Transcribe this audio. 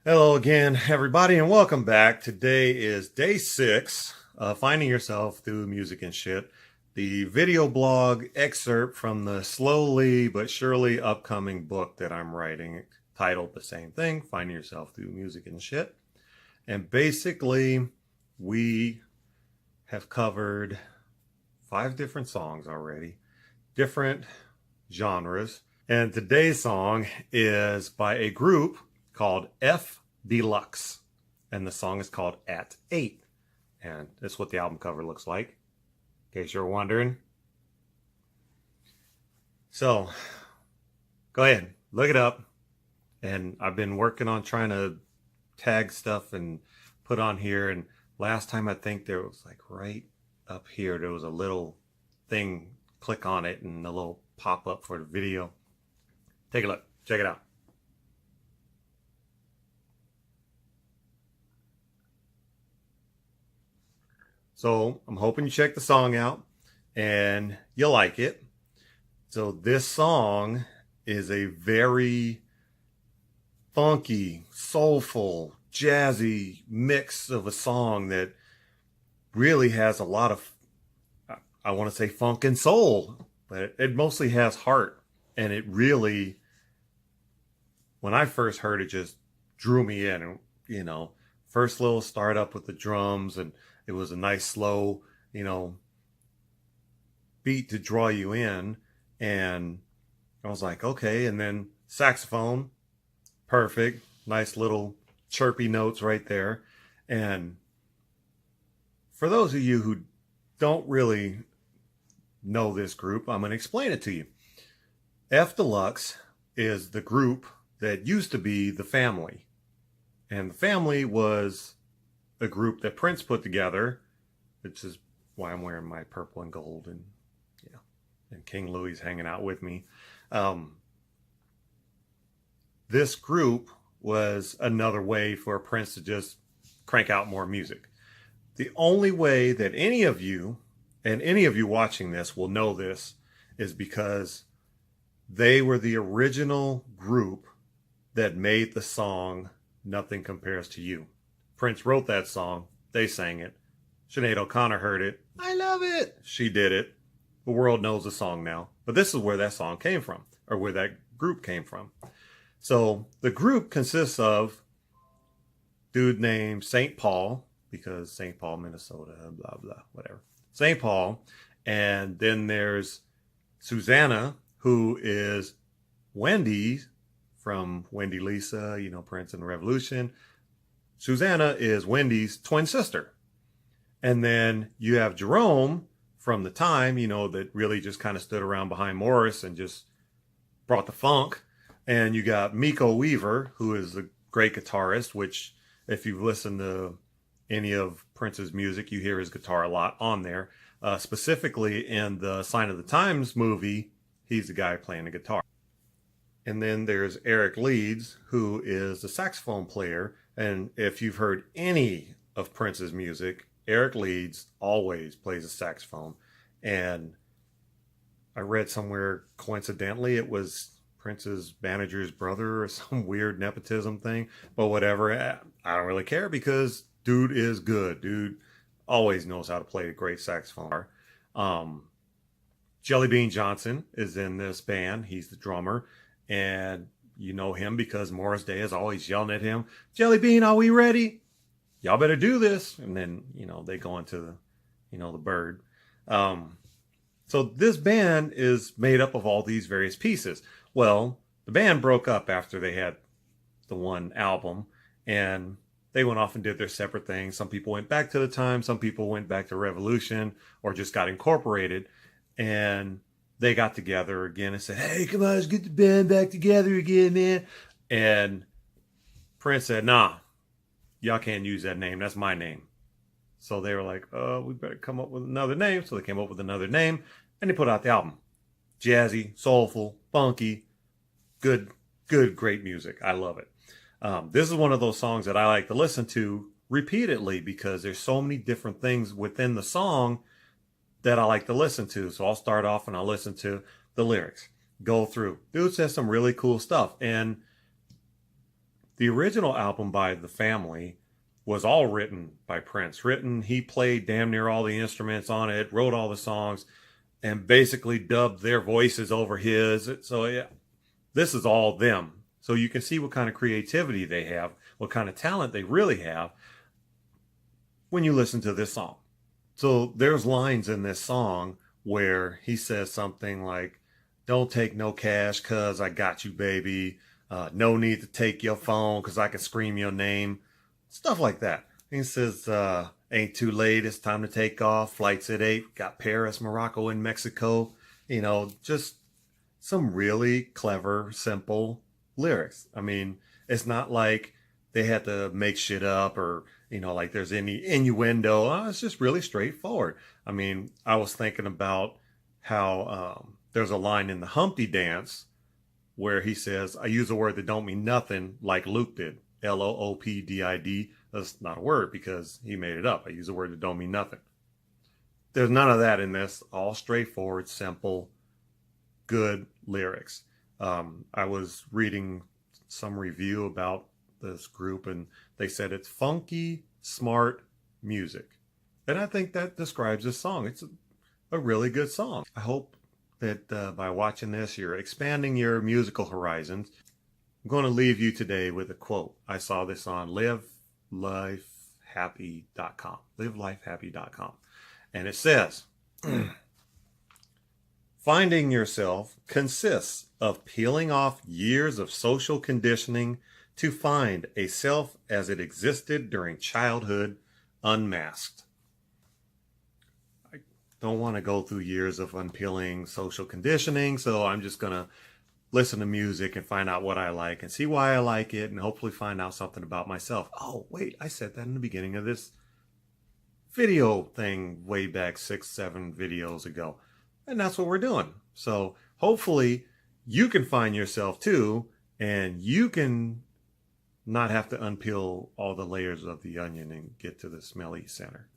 Hello again, everybody, and welcome back. Today is day 6 of Finding Yourself Through Music and Shit, the video blog excerpt from the slowly but surely upcoming book that I'm writing, titled the same thing, Finding Yourself Through Music and Shit. And basically, we have covered 5 different songs already, different genres. And today's song is by a group called F Deluxe, and the song is called At 8. And this is what the album cover looks like, in case you're wondering. So go ahead, look it up. And I've been working on trying to tag stuff and put on here. And last time I think there was like right up here, there was a little thing, click on it and a little pop up for the video. Take a look, check it out. So I'm hoping you check the song out and you'll like it. So this song is a very funky, soulful, jazzy mix of a song that really has a lot of, I want to say funk and soul, but it mostly has heart. And it really, when I first heard it, just drew me in. And, first little start up with the drums, and it was a nice slow, beat to draw you in. And I was like, okay. And then saxophone, perfect. Nice little chirpy notes right there. And for those of you who don't really know this group, I'm going to explain it to you. F Deluxe is the group that used to be The Family. And The Family was a group that Prince put together, which is why I'm wearing my purple and gold, and and King Louis hanging out with me. This group was another way for Prince to just crank out more music. The only way that any of you, and any of you watching this will know this, is because they were the original group that made the song Nothing Compares to You. Prince wrote that song. They sang it. Sinead O'Connor heard it. I love it. She did it. The world knows the song now. But this is where that song came from, or where that group came from. So the group consists of dude named St. Paul, because St. Paul, Minnesota, blah, blah, whatever. St. Paul. And then there's Susanna, who is Wendy from Wendy Lisa, Prince and the Revolution. Susanna is Wendy's twin sister. And then you have Jerome from The Time, that really just kind of stood around behind Morris and just brought the funk. And you got Miko Weaver, who is a great guitarist, which if you've listened to any of Prince's music, you hear his guitar a lot on there. Specifically in the Sign of the Times movie, he's the guy playing the guitar. And then there's Eric Leeds, who is the saxophone player. And if you've heard any of Prince's music, Eric Leeds always plays a saxophone. And I read somewhere, coincidentally, it was Prince's manager's brother or some weird nepotism thing. But whatever, I don't really care because dude is good. Dude always knows how to play a great saxophone. Jelly Bean Johnson is in this band. He's the drummer. And you know him because Morris Day is always yelling at him, Jelly Bean, are we ready? Y'all better do this. And then, they go into the bird. So this band is made up of all these various pieces. Well, the band broke up after they had the one album, and they went off and did their separate things. Some people went back to The Time. Some people went back to Revolution or just got incorporated. And they got together again and said, hey, come on, let's get the band back together again, man. And Prince said, nah, y'all can't use that name. That's my name. So they were like, we better come up with another name. So they came up with another name, and they put out the album. Jazzy, soulful, funky, good, great music. I love it. This is one of those songs that I like to listen to repeatedly because there's so many different things within the song that I like to listen to. So I'll start off and I'll listen to the lyrics, go through. Dude says some really cool stuff. And The original album by The Family was all written by Prince. He played damn near all the instruments on it, wrote all the songs, and basically dubbed their voices over his. So yeah, this is all them. So you can see what kind of creativity they have, what kind of talent they really have when you listen to this song. So there's lines in this song where he says something like, "Don't take no cash cause I got you, baby. No need to take your phone cause I can scream your name." Stuff like that. He says, "Ain't too late. It's time to take off. Flight's at 8. Got Paris, Morocco, and Mexico." You know, just some really clever, simple lyrics. I mean, it's not like they had to make shit up or, like there's any innuendo. It's just really straightforward. I mean, I was thinking about how there's a line in the Humpty Dance where he says, "I use a word that don't mean nothing like Luke did. Loopdid. That's not a word because he made it up. I use a word that don't mean nothing." There's none of that in this. All straightforward, simple, good lyrics. I was reading some review about this group and they said it's funky, smart music. And I think that describes this song. It's a really good song. I hope that by watching this, you're expanding your musical horizons. I'm going to leave you today with a quote. I saw this on livelifehappy.com. Livelifehappy.com. And it says, "Finding yourself consists of peeling off years of social conditioning to find a self as it existed during childhood unmasked." I don't want to go through years of unpeeling social conditioning, so I'm just going to listen to music and find out what I like and see why I like it and hopefully find out something about myself. Oh, wait, I said that in the beginning of this video thing way back 6-7 videos ago. And that's what we're doing. So hopefully you can find yourself too, and you can not have to unpeel all the layers of the onion and get to the smelly center.